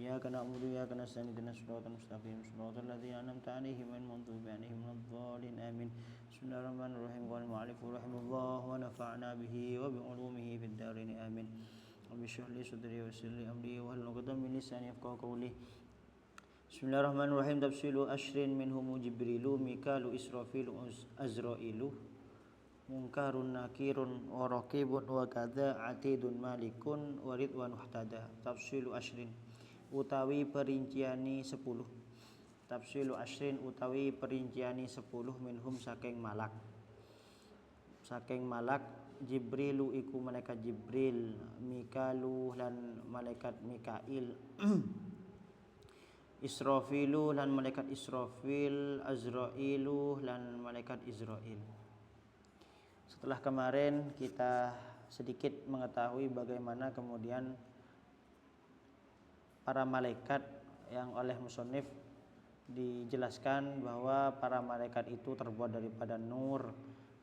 إياك نعبد وإياك نستعين اهدنا الصراط المستقيم صراط الذين أنعمت عليهم غير المغضوب عليهم ولا الضالين آمين. بسم الله الرحمن الرحيم. قال المؤلف رحمه الله ونفعنا به وبعلومه في الدارين آمين. رب اشرح لي صدري ويسر لي أمري واحلل عقدة من لساني يفقهوا قولي. Bismillahirrahmanirrahim. Tafsilu asyrin minhum Jibrilu Mikalu Israfilu Azrailu Munkarun nakirun wa raqibun wa kadza atidun malikun wa ridwan uhtada. Tafsilu asyrin utawi perinciani 10. Tafsilu asyrin utawi perinciani 10 minhum saking malak. Saking malak Jibrilu iku malaikat Jibril, Mikalu lan malaikat Mikail Israfilu lan malaikat Israfil, Azrailu lan malaikat Izrail. Setelah kemarin kita sedikit mengetahui bagaimana kemudian para malaikat yang oleh musannif dijelaskan bahwa para malaikat itu terbuat daripada nur,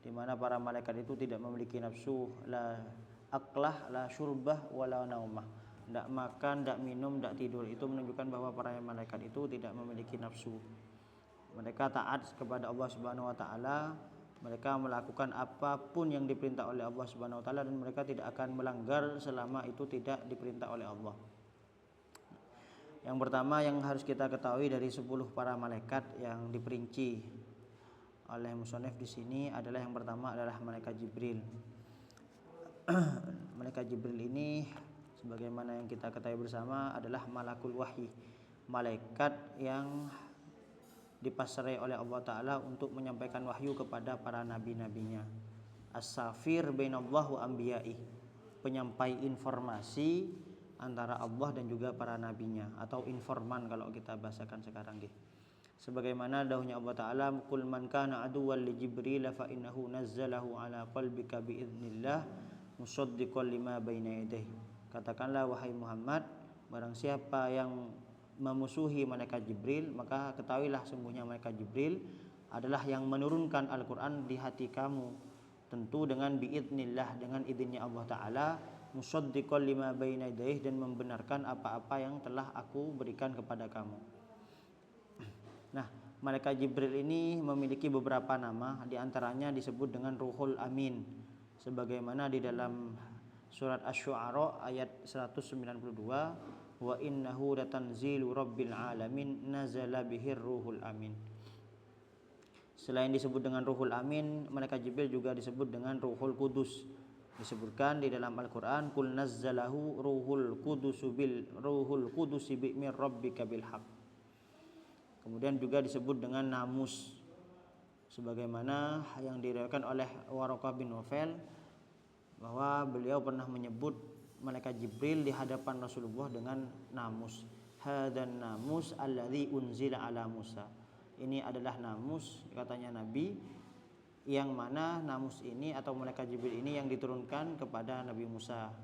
di mana para malaikat itu tidak memiliki nafsu, la aklah, la syurbah, wala naumah. Tidak makan, tidak minum, tidak tidur. Itu menunjukkan bahwa para malaikat itu tidak memiliki nafsu. Mereka taat kepada Allah Subhanahu wa taala. Mereka melakukan apapun yang diperintah oleh Allah Subhanahu wa taala dan mereka tidak akan melanggar selama itu tidak diperintah oleh Allah. Yang pertama yang harus kita ketahui dari 10 para malaikat yang diperinci oleh musannif di sini adalah yang pertama adalah malaikat Jibril. Malaikat Jibril ini sebagaimana yang kita ketahui bersama adalah malakul wahyi, malaikat yang dipasrai oleh Allah Ta'ala untuk menyampaikan wahyu kepada para nabi-nabinya. As-safir bainallah wa anbiya'i, penyampai informasi antara Allah dan juga para nabinya, atau informan kalau kita bahasakan sekarang gitu. Sebagaimana dahulunya Allah Ta'ala, qul man kana aduwwan li Jibril fa innahu nazzalahu ala qalbika bi idznillah musaddiqan lima baina yadayhi. Katakanlah wahai Muhammad, barang siapa yang memusuhi malaikat Jibril, maka ketahuilah sungguhnya malaikat Jibril adalah yang menurunkan Al-Quran di hati kamu, tentu dengan biidznillah, dengan izinnya Allah Ta'ala, musaddiqan lima baina yadayhi, dan membenarkan apa-apa yang telah aku berikan kepada kamu. Nah, malaikat Jibril ini memiliki beberapa nama, di antaranya disebut dengan Ruhul Amin, sebagaimana di dalam surat Asy-Syu'ara ayat 192, wa innahu latanzilu rabbil alamin nazala bihir ruhul amin. Selain disebut dengan Ruhul Amin, malaikat Jibril juga disebut dengan Ruhul Kudus. Disebutkan di dalam Al-Qur'an, qul nazzalahu ruhul qudus min rabbika bil haqq. Kemudian juga disebut dengan Namus, sebagaimana yang diriwayatkan oleh Waraqah bin Naufal bahwa beliau pernah menyebut malaikat Jibril di hadapan Rasulullah dengan Namus. Hadan namus alladzi unzila ala Musa. Ini adalah Namus, katanya Nabi, yang mana Namus ini atau malaikat Jibril ini yang diturunkan kepada Nabi Musa.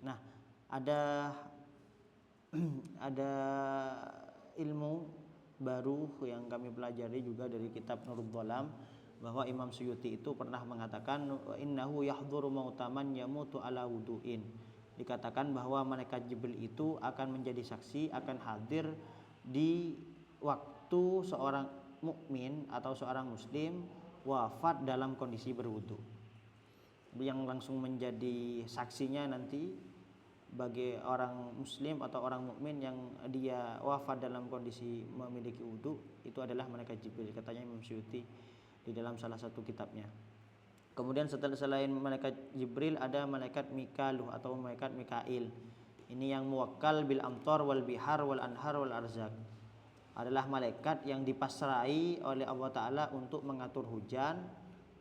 Nah, ada ilmu baru yang kami pelajari juga dari kitab Nurul Dhalam, bahwa Imam Suyuti itu pernah mengatakan innahu yahdhuru mautaman yamutu ala wudu'in. Dikatakan bahwa malaikat Jibril itu akan menjadi saksi, akan hadir di waktu seorang mukmin atau seorang muslim wafat dalam kondisi berwudu. Yang langsung menjadi saksinya nanti bagi orang muslim atau orang mukmin yang dia wafat dalam kondisi memiliki wudu, itu adalah malaikat Jibril, katanya Imam Suyuti di dalam salah satu kitabnya. Kemudian selain malaikat Jibril ada malaikat Mikaluh atau malaikat Mikail. Ini yang muwakkal bil amtar wal bihar wal anhar wal arzak. Adalah malaikat yang dipasrai oleh Allah Ta'ala untuk mengatur hujan,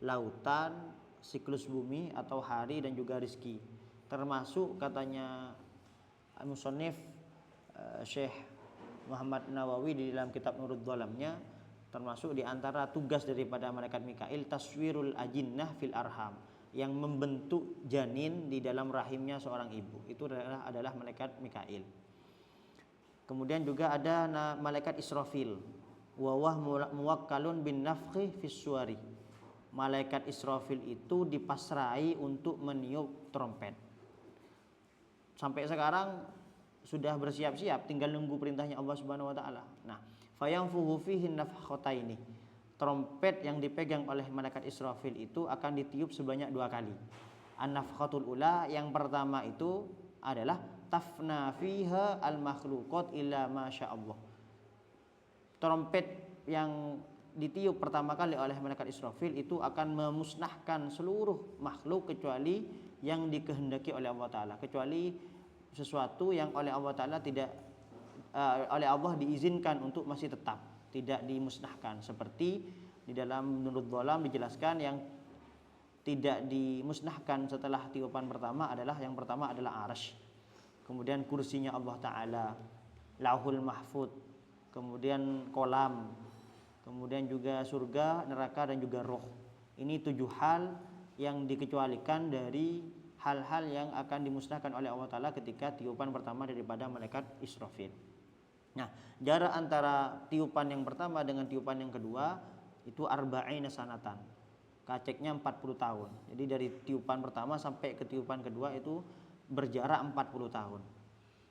lautan, siklus bumi atau hari dan juga rizki. Termasuk katanya musannif Syekh Muhammad Nawawi di dalam kitab Nurul Dhalamnya, termasuk di antara tugas daripada malaikat Mikail taswirul ajinnah fil arham, yang membentuk janin di dalam rahimnya seorang ibu. Itu adalah malaikat Mikail. Kemudian juga ada malaikat Israfil, wa muwakkalun bin nafkhi fis suwari. Malaikat Israfil itu dipasrai untuk meniup trompet. Sampai sekarang sudah bersiap-siap, tinggal nunggu perintahnya Allah Subhanahu wa taala. Nah, fayanfuhu fihi nafkhataini. Trompet yang dipegang oleh malaikat Israfil itu akan ditiup sebanyak 2 kali. An-nafkhatul ula, yang pertama itu adalah tafna fiha al-makhluqat illa masya Allah. Trompet yang ditiup pertama kali oleh malaikat Israfil itu akan memusnahkan seluruh makhluk kecuali yang dikehendaki oleh Allah Ta'ala, kecuali sesuatu yang oleh Allah Ta'ala tidak oleh Allah diizinkan untuk masih tetap, tidak dimusnahkan. Seperti di dalam Nurul Dhalam dijelaskan yang tidak dimusnahkan setelah tiupan pertama adalah, yang pertama adalah arsy, kemudian kursinya Allah Ta'ala, lauhul mahfud, kemudian kolam, kemudian juga surga, neraka, dan juga roh. Ini 7 hal yang dikecualikan dari hal-hal yang akan dimusnahkan oleh Allah Ta'ala ketika tiupan pertama daripada malaikat Israfil. Nah, jarak antara tiupan yang pertama dengan tiupan yang kedua itu arba'ina sanatan, kaceknya 40 tahun. Jadi dari tiupan pertama sampai ke tiupan kedua itu berjarak 40 tahun.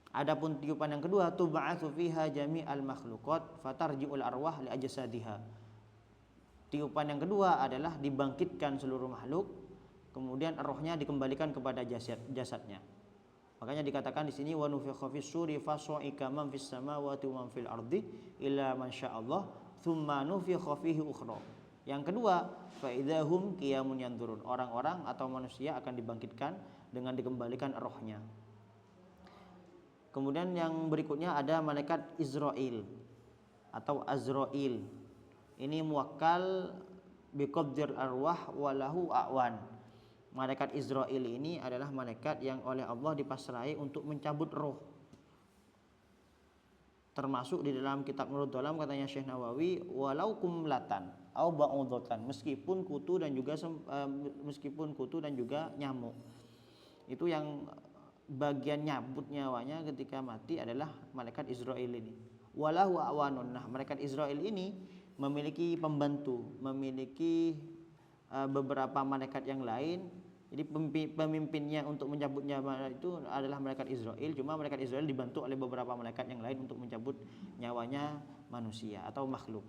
Adapun tiupan yang kedua, tub'atsu fiha jami'al makhluqat fatarji'ul arwah li ajsadiha. Tiupan yang kedua adalah dibangkitkan seluruh makhluk, kemudian rohnya dikembalikan kepada jasadnya. Makanya dikatakan di sini wa nufikha fis suri fasa'iqa man fis samawati wa man fil ardi illa man sya'allah tsumma nufikha fihi ukhra. Yang kedua, fa idzahum qiyamun yanzurun. Orang-orang atau manusia akan dibangkitkan dengan dikembalikan rohnya. Kemudian yang berikutnya ada malaikat Israil atau Azrail. Ini muwakkal biqabdir arwah walahu a'wan. Malaikat Israil ini adalah malaikat yang oleh Allah dipasrai untuk mencabut roh. Termasuk di dalam kitab Nurul Dhalam katanya Syekh Nawawi, walau kumlatan au ba'udatan, meskipun kutu dan juga nyamuk. Itu yang bagian nyabut nyawanya ketika mati adalah malaikat Israil ini. Walahu a'wanun. Nah, malaikat Israil ini memiliki pembantu, memiliki beberapa malaikat yang lain. Jadi pemimpinnya untuk mencabut nyawa itu adalah malaikat Israil. Cuma malaikat Israil dibantu oleh beberapa malaikat yang lain untuk mencabut nyawanya manusia atau makhluk.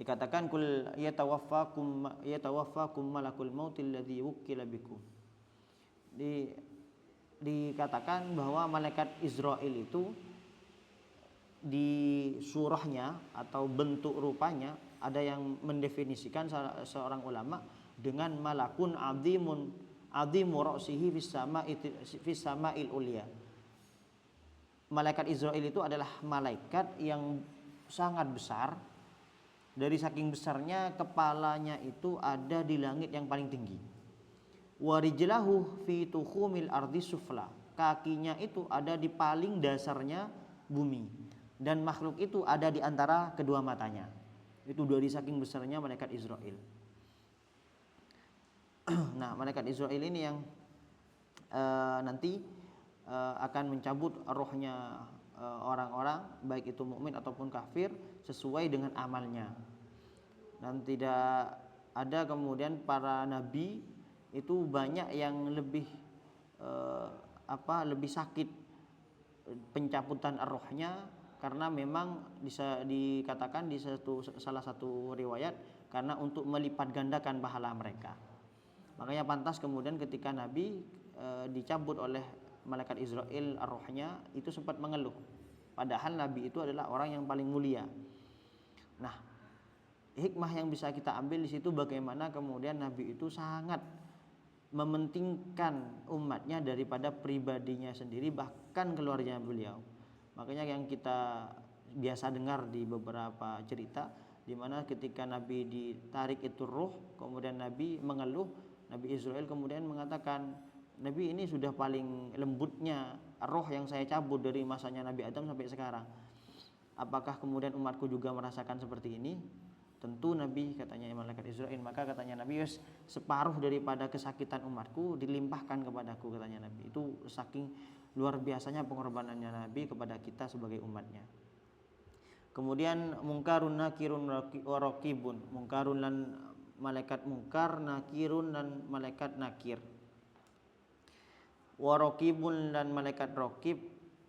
Dikatakan kul yatawaffakum malakul mautil ladzi wukkila bikum. Dikatakan bahwa malaikat Israil itu di surahnya atau bentuk rupanya ada yang mendefinisikan seorang ulama dengan malakun azimu ra'sihi fis sama'il ulya. Malaikat Israil itu adalah malaikat yang sangat besar. Dari saking besarnya kepalanya itu ada di langit yang paling tinggi. Warijlahu fi tukhumil ardi sufla. Kakinya itu ada di paling dasarnya bumi, dan makhluk itu ada di antara kedua matanya. Itu dari saking besarnya malaikat Israil. Nah, malaikat Israil ini yang nanti akan mencabut rohnya orang-orang, baik itu mukmin ataupun kafir, sesuai dengan amalnya. Dan tidak ada kemudian para nabi itu banyak yang lebih lebih sakit pencabutan rohnya, karena memang bisa dikatakan di salah satu riwayat karena untuk melipat gandakan pahala mereka. Makanya pantas kemudian ketika Nabi dicabut oleh malaikat Israil rohnya itu sempat mengeluh, padahal Nabi itu adalah orang yang paling mulia. Nah, hikmah yang bisa kita ambil di situ bagaimana kemudian Nabi itu sangat mementingkan umatnya daripada pribadinya sendiri, bahkan keluarga beliau. Makanya yang kita biasa dengar di beberapa cerita, di mana ketika Nabi ditarik itu ruh, kemudian Nabi mengeluh, Nabi Israil kemudian mengatakan, Nabi ini sudah paling lembutnya roh yang saya cabut dari masanya Nabi Adam sampai sekarang. Apakah kemudian umatku juga merasakan seperti ini? Tentu Nabi, katanya malaikat Israil, maka katanya Nabi, separuh daripada kesakitan umatku dilimpahkan kepadaku, katanya Nabi. Itu saking luar biasanya pengorbanannya Nabi kepada kita sebagai umatnya. Kemudian mungkarun nakirun warokibun, mungkarun dan malaikat mungkar, nakirun dan malaikat nakir, warokibun dan malaikat rokib.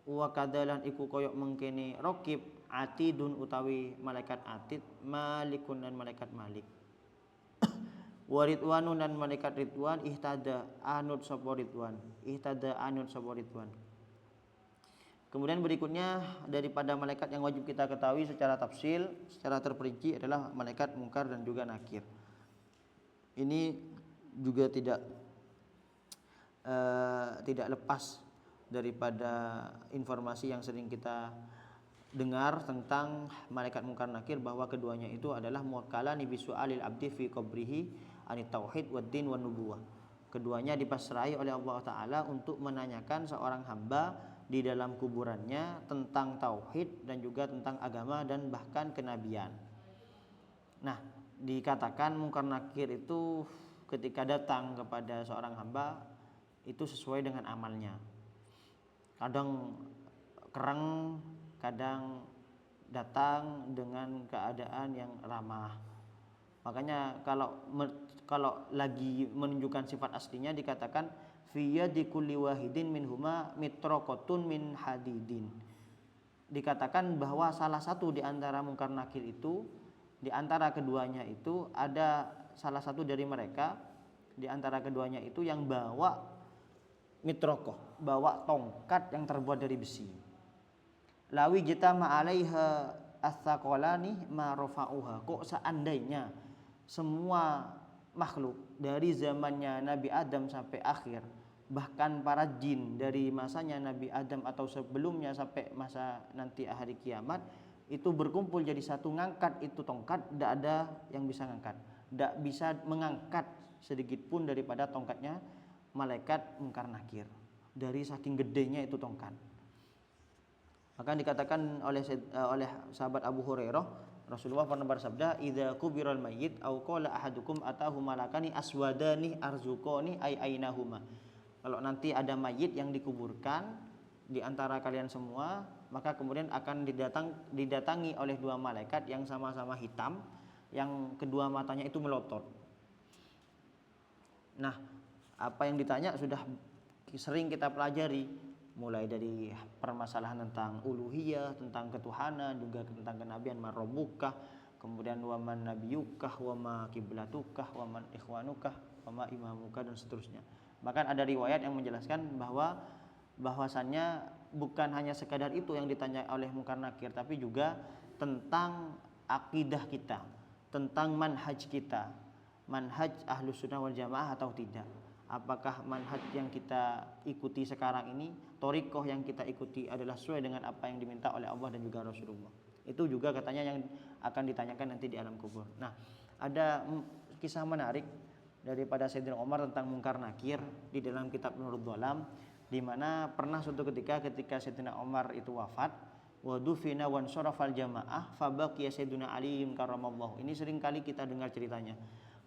wa kadalan iku koyok mengkene raqib atidun utawi malaikat atid malikun dan malaikat malik wa ridwanun dan malaikat ridwan ihtada anut sapa ridwan kemudian berikutnya daripada malaikat yang wajib kita ketahui secara tafsil secara terperinci adalah malaikat mungkar dan juga nakir. Ini juga tidak lepas daripada informasi yang sering kita dengar tentang malaikat mungkar nakir bahwa keduanya itu adalah muwakkalani bisu'alil abdi fi qabrihi anit tauhid wad din wan nubuwah. Keduanya dipasrahi oleh Allah Ta'ala untuk menanyakan seorang hamba di dalam kuburannya tentang tauhid dan juga tentang agama dan bahkan kenabian. Nah, dikatakan mungkar nakir itu ketika datang kepada seorang hamba itu sesuai dengan amalnya. Kadang kereng, kadang datang dengan keadaan yang ramah. Makanya kalau lagi menunjukkan sifat aslinya dikatakan fi yadi kulli wahidin minhuma mitraqatun min hadidin. Dikatakan bahwa salah satu di antara mungkar nakir itu, di antara keduanya itu ada salah satu dari mereka di antara keduanya itu yang bawa mitraqah, bawa tongkat yang terbuat dari besi. Lawi jitama 'alaiha as-saqalani ma rafa'uha. Kok seandainya semua makhluk dari zamannya Nabi Adam sampai akhir, bahkan para jin dari masanya Nabi Adam atau sebelumnya sampai masa nanti hari kiamat itu berkumpul jadi satu ngangkat itu tongkat, tidak ada yang bisa ngangkat, tidak bisa mengangkat sedikit pun daripada tongkatnya malaikat mungkar nakir, dari saking gedenya itu tongkat. Maka dikatakan oleh sahabat Abu Hurairah, Rasulullah pernah bersabda, "Idza kubiral mayyit aw qala ahadukum atahu malakani aswadani arzuqani ay ainahuma." Kalau nanti ada mayit yang dikuburkan di antara kalian semua, maka kemudian akan didatangi oleh dua malaikat yang sama-sama hitam, yang kedua matanya itu melotot. Nah, apa yang ditanya sudah sering kita pelajari, mulai dari permasalahan tentang uluhiyah, tentang ketuhanan, juga tentang kenabian, man rabbukah, kemudian wa man nabiyukah, wa ma kiblatukah, wa man ikhwanukah, wa ma imamukah, dan seterusnya. Bahkan ada riwayat yang menjelaskan bahwasannya bukan hanya sekadar itu yang ditanya oleh mungkar nakir, tapi juga tentang akidah kita, tentang manhaj kita, manhaj ahlus sunnah wal jamaah atau tidak. Apakah manhaj yang kita ikuti sekarang ini, thariqah yang kita ikuti adalah sesuai dengan apa yang diminta oleh Allah dan juga Rasulullah. Itu juga katanya yang akan ditanyakan nanti di alam kubur. Nah, ada kisah menarik daripada Sayyidina Umar tentang mungkar nakir di dalam kitab Nurul Dhalam, di mana pernah suatu ketika Sayyidina Umar itu wafat, wa dufina wan sarafal jamaah fabaqiya Sayyidina Ali karramallahu. Ini sering kali kita dengar ceritanya.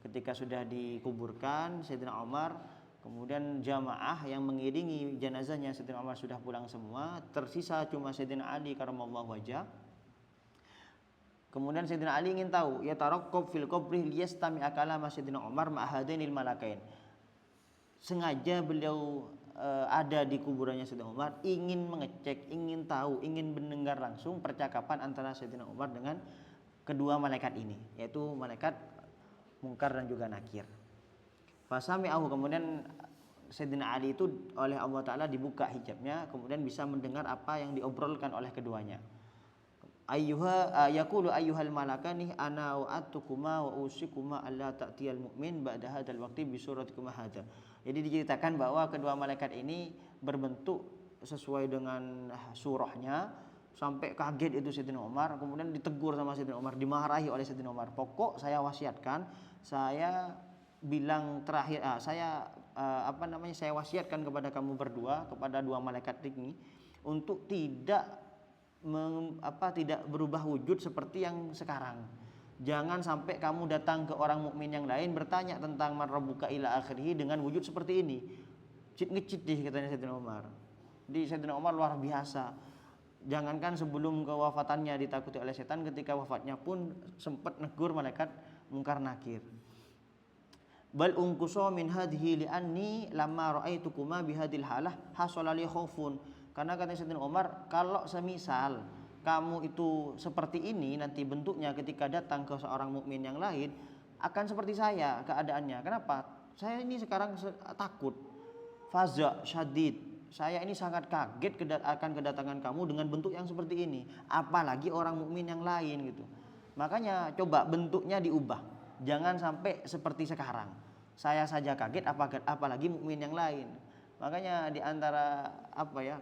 Ketika sudah dikuburkan Sayyidina Umar, kemudian jamaah yang mengiringi jenazahnya Sayyidina Umar sudah pulang semua, tersisa cuma Sayyidina Ali karramallahu wajah. Kemudian Sayyidina Ali ingin tahu, ya taraqqab fil qabri liyastami akala Sayyidina Umar ma'hadainil malakain. Sengaja beliau ada di kuburannya Sayyidina Umar, ingin mengecek, ingin tahu, ingin mendengar langsung percakapan antara Sayyidina Umar dengan kedua malaikat ini, yaitu malaikat mungkar dan juga nakir. Fasami'ahu, kemudian Sayyidina Ali itu oleh Allah Ta'ala dibuka hijabnya, kemudian bisa mendengar apa yang diobrolkan oleh keduanya. Yaqulu ayyuhal malakani ana wa'atukuma wa usikuma alla ta'tiyal mu'min ba'da hadzal waqti bi suratikuma hadza. Jadi diceritakan bahwa kedua malaikat ini berbentuk sesuai dengan surahnya, sampai kaget itu Sayyidina Umar, kemudian ditegur sama Sayyidina Umar, dimarahi oleh Sayyidina Umar. Pokok saya wasiatkan, saya bilang terakhir saya wasiatkan kepada kamu berdua, kepada dua malaikat ini, untuk tidak berubah wujud seperti yang sekarang. Jangan sampai kamu datang ke orang mukmin yang lain bertanya tentang man rabbuka ila akhirih dengan wujud seperti ini. Ngecit deh katanya Sayyidina Umar. Di Sayyidina Umar luar biasa. Jangankan sebelum kewafatannya ditakuti oleh setan, ketika wafatnya pun sempat negur malaikat mungkar nakir. Bal unqusa min hadhihi li anni lamma ra'aitukuma bihadil halah hasalali khaufun Karena kata Sayyidina Umar, kalau semisal kamu itu seperti ini nanti bentuknya ketika datang ke seorang mukmin yang lain akan seperti saya keadaannya. Kenapa? Saya ini sekarang takut. Faza syadid. Saya ini sangat kaget akan kedatangan kamu dengan bentuk yang seperti ini. Apalagi orang mukmin yang lain gitu. Makanya coba bentuknya diubah. Jangan sampai seperti sekarang. Saya saja kaget apalagi mukmin yang lain. Makanya di antara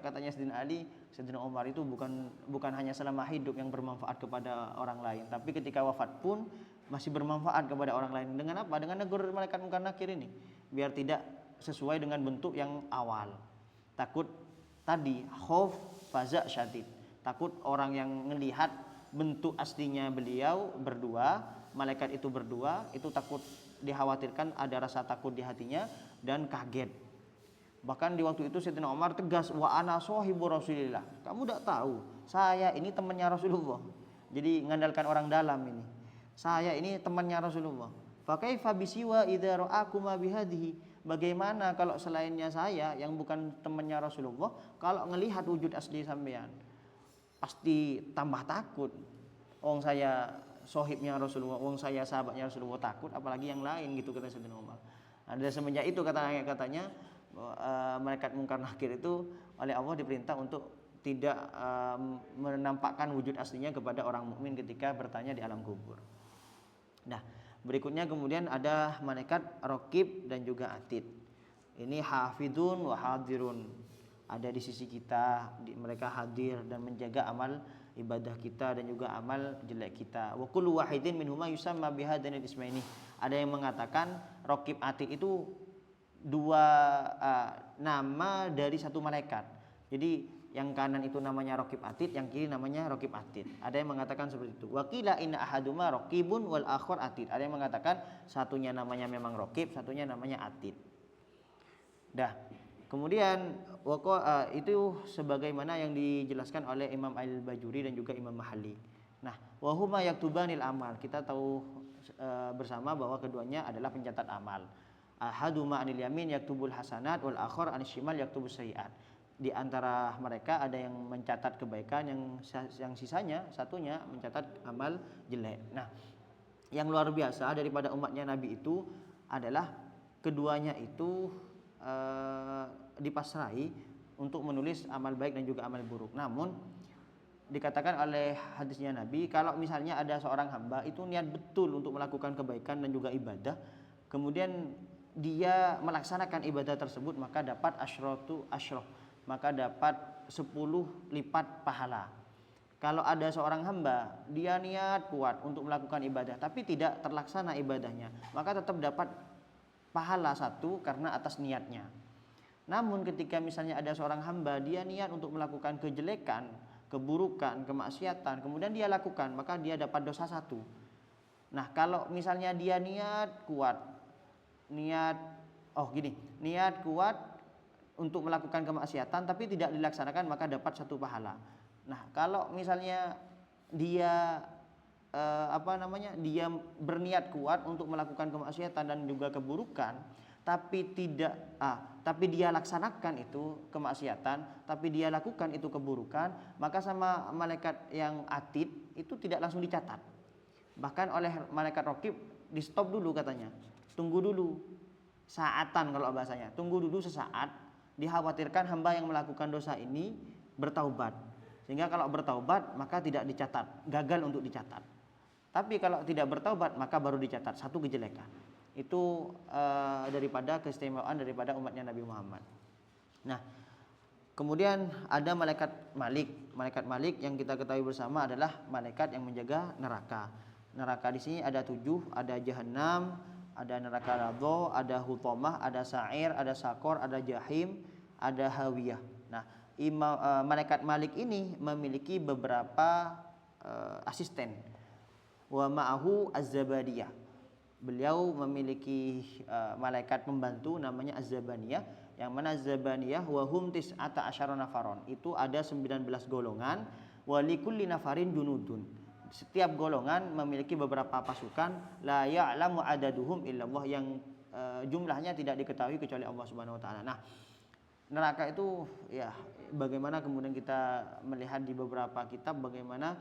katanya Sayyidina Ali, Sayyidina Umar itu bukan hanya selama hidup yang bermanfaat kepada orang lain, tapi ketika wafat pun masih bermanfaat kepada orang lain. Dengan apa? Dengan negur malaikat munkar nakir ini, biar tidak sesuai dengan bentuk yang awal. Takut tadi khauf faza syadid. Takut orang yang melihat bentuk aslinya beliau berdua, malaikat itu berdua, itu takut, dikhawatirkan ada rasa takut di hatinya dan kaget. Bahkan di waktu itu Sayyidina Umar tegas, wa ana sahibu Rasulillah. Kamu tidak tahu, saya ini temannya Rasulullah. Jadi mengandalkan orang dalam ini. Saya ini temannya Rasulullah. Fa kaifa bisiwa idza ra'akuma bihadhihi? Bagaimana kalau selainnya saya yang bukan temannya Rasulullah kalau melihat wujud asli sampean? Pasti tambah takut. Wong saya sohibnya Rasulullah, wong saya sahabatnya Rasulullah, takut apalagi yang lain gitu kata Sayyidina Umar. Nah, dari semenjak itu katanya malaikat munkar nakir itu oleh Allah diperintah untuk tidak menampakkan wujud aslinya kepada orang mukmin ketika bertanya di alam kubur. Nah, berikutnya kemudian ada malaikat raqib dan juga atid. Ini hafidun wa hadirun. Ada di sisi kita, mereka hadir dan menjaga amal ibadah kita dan juga amal jelek kita. Wa kullu wahidin minhuma yusamma bihadzaini ismaini. Ada yang mengatakan raqib atid itu dua nama dari satu malaikat. Jadi yang kanan itu namanya raqib atid, yang kiri namanya raqib atid. Ada yang mengatakan seperti itu. Wa qila inna ahaduma raqibun wal akhar atid. Ada yang mengatakan satunya namanya memang raqib, satunya namanya atid. Dah. Kemudian itu sebagaimana yang dijelaskan oleh Imam Al-Bajuri dan juga Imam Mahalli. Nah, wa huma yaktubanil amal. Kita tahu bersama bahwa keduanya adalah pencatat amal. Ahaduma anil yamin yaktubul hasanat wal akhar anil shimal yaktubus sayyiat. Di antara mereka ada yang mencatat kebaikan, yang sisanya satunya mencatat amal jelek. Nah, yang luar biasa daripada umatnya Nabi itu adalah keduanya itu dipasrai untuk menulis amal baik dan juga amal buruk. Namun dikatakan oleh hadisnya Nabi, kalau misalnya ada seorang hamba itu niat betul untuk melakukan kebaikan dan juga ibadah, kemudian dia melaksanakan ibadah tersebut, maka dapat asyratu asyroh, maka dapat 10 lipat pahala. Kalau ada seorang hamba, dia niat kuat untuk melakukan ibadah tapi tidak terlaksana ibadahnya, maka tetap dapat pahala 1 karena atas niatnya. Namun ketika misalnya ada seorang hamba, dia niat untuk melakukan kejelekan, keburukan, kemaksiatan, kemudian dia lakukan, maka dia dapat dosa 1. Nah, kalau misalnya dia niat kuat untuk melakukan kemaksiatan tapi tidak dilaksanakan, maka dapat 1 pahala. Nah, kalau misalnya dia dia berniat kuat untuk melakukan kemaksiatan dan juga keburukan tapi dia laksanakan itu kemaksiatan tapi dia lakukan itu keburukan, maka sama malaikat yang atid itu tidak langsung dicatat. Bahkan oleh malaikat raqib di stop dulu katanya. Tunggu dulu saatan, kalau bahasanya tunggu dulu sesaat, dikhawatirkan hamba yang melakukan dosa ini bertaubat, sehingga kalau bertaubat maka tidak dicatat, gagal untuk dicatat. Tapi kalau tidak bertaubat maka baru dicatat 1 kejelekan. Itu daripada keistimewaan daripada umatnya Nabi Muhammad. Nah, kemudian ada malaikat Malik. Malaikat Malik yang kita ketahui bersama adalah malaikat yang menjaga neraka. Neraka di sini ada 7, ada Jahannam, ada neraka Radha, ada Hutamah, ada Sa'ir, ada Sakor, ada Jahim, ada Hawiyah. Nah, malaikat Malik ini memiliki beberapa asisten. Wa ma'ahu Az-Zabaniyah. Beliau memiliki malaikat pembantu namanya Az-Zabaniyah, yang mana Az-Zabaniyah wa hum tis'ata asyara nafaron. Itu ada 19 golongan, wa likulli nafarin junudun. Setiap golongan memiliki beberapa pasukan, la ya'lamu adaduhum illallah, yang jumlahnya tidak diketahui kecuali Allah Subhanahu wa taala. Nah, neraka itu ya bagaimana kemudian kita melihat di beberapa kitab bagaimana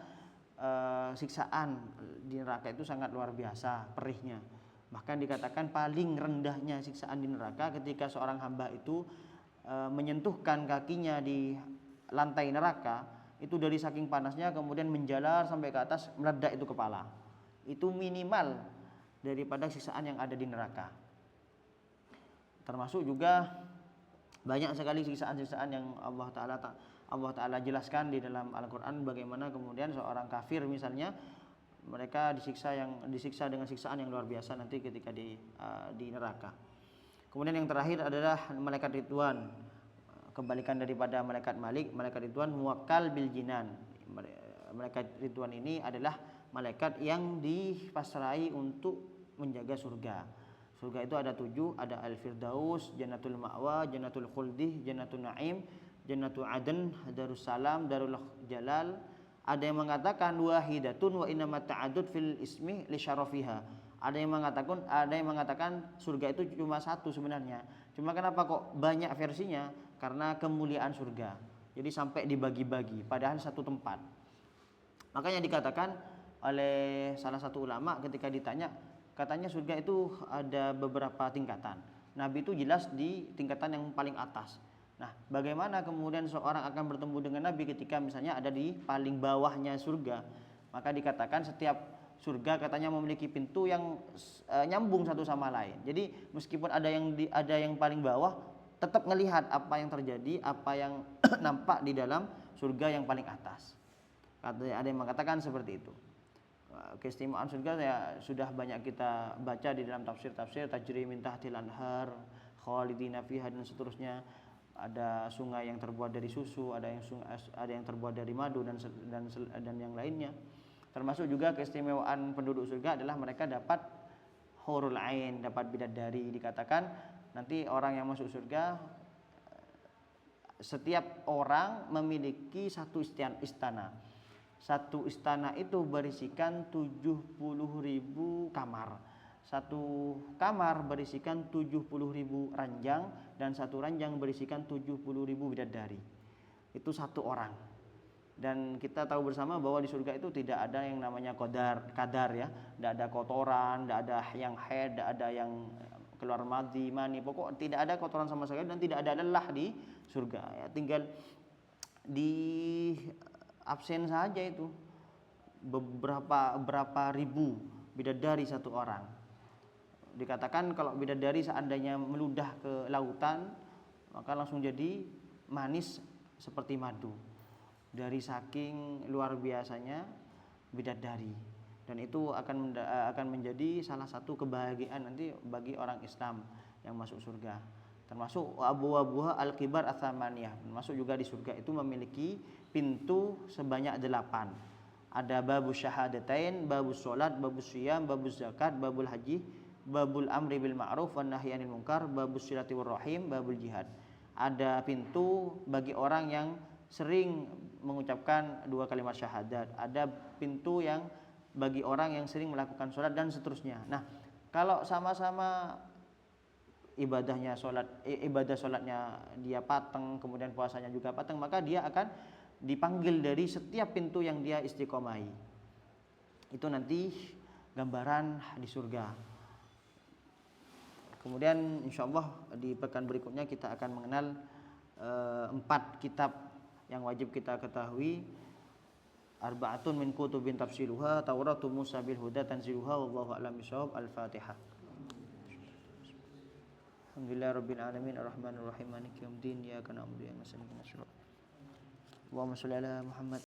siksaan di neraka itu sangat luar biasa perihnya. Bahkan dikatakan paling rendahnya siksaan di neraka ketika seorang hamba itu menyentuhkan kakinya di lantai neraka, itu dari saking panasnya kemudian menjalar sampai ke atas, meledak itu kepala. Itu minimal daripada siksaan yang ada di neraka. Termasuk juga banyak sekali siksaan-siksaan yang Allah Ta'ala jelaskan di dalam Al-Quran, bagaimana kemudian seorang kafir misalnya mereka disiksa dengan siksaan yang luar biasa nanti ketika di neraka. Kemudian yang terakhir adalah malaikat Ridwan, kebalikan daripada malaikat Malik. Malaikat Ridwan muwakkal bil jinan. Malaikat Ridwan ini adalah malaikat yang dipasrai untuk menjaga surga. Surga itu ada 7, ada Al-Firdaus, Jannatul Ma'wa, Jannatul Khuldi, Jannatul Na'im, Jannatul Aden, Darussalam, Darul Jalal. Ada yang mengatakan wahidatun wa innamat ta'addud fil ismi li syarafiha. Ada yang mengatakan surga itu cuma satu sebenarnya. Cuma kenapa kok banyak versinya? Karena kemuliaan surga. Jadi sampai dibagi-bagi padahal satu tempat. Makanya dikatakan oleh salah satu ulama ketika ditanya, katanya surga itu ada beberapa tingkatan. Nabi itu jelas di tingkatan yang paling atas. Nah, bagaimana kemudian seorang akan bertemu dengan Nabi ketika misalnya ada di paling bawahnya surga? Maka dikatakan setiap surga katanya memiliki pintu yang nyambung satu sama lain. Jadi meskipun ada yang paling bawah, tetap melihat apa yang terjadi, apa yang nampak di dalam surga yang paling atas. Ada yang mengatakan seperti itu. Keistimewaan surga ya sudah banyak kita baca di dalam tafsir-tafsir, tajri min tahtil anhar, khalidina fiha dan seterusnya. Ada sungai yang terbuat dari susu, ada yang terbuat dari madu dan yang lainnya. Termasuk juga keistimewaan penduduk surga adalah mereka dapat hurul ain, dapat bidadari. Dikatakan nanti orang yang masuk surga, setiap orang memiliki satu istana. Satu istana itu berisikan 70.000 kamar. Satu kamar berisikan 70.000 ranjang, dan satu ranjang berisikan 70.000 bidadari. Itu satu orang. Dan kita tahu bersama bahwa di surga itu tidak ada yang namanya kadar ya, tidak ada kotoran, tidak ada yang haid, tidak ada yang keluar mani, pokok tidak ada kotoran sama sekali, dan tidak ada lelah di surga ya. Tinggal di absen saja itu berapa ribu bidadari satu orang. Dikatakan kalau bidadari seandainya meludah ke lautan, maka langsung jadi manis seperti madu. Dari saking luar biasanya bidadari. Dan itu akan menjadi salah satu kebahagiaan nanti bagi orang Islam yang masuk surga. Termasuk abu-abuha al-kibar ats-tsamaniyah. Termasuk juga di surga itu memiliki pintu sebanyak 8. Ada babus syahadatain, babus sholat, babus syiyam, babus zakat, babul haji, babul amri bil ma'ruf wan nahyi 'anil munkar, babus silati war rahim, babul jihad. Ada pintu bagi orang yang sering mengucapkan 2 kalimat syahadat. Ada pintu yang bagi orang yang sering melakukan sholat dan seterusnya. Nah, kalau sama-sama ibadah sholatnya dia pateng, kemudian puasanya juga pateng, maka dia akan dipanggil dari setiap pintu yang dia istiqomahi. Itu nanti gambaran di surga. Kemudian insyaallah di pekan berikutnya kita akan mengenal 4 kitab yang wajib kita ketahui. Arba'atun min kutubin tafsiluha, Tauratu Musa bil huda tanziluha, wallahu a'lam bishawab. Al-Fatihah. Alhamdulillahirabbil alamin arrahmanir rahim maliki yaumiddin iyyaka na'budu wa iyyaka nasta'in. Allahumma shalli ala Muhammad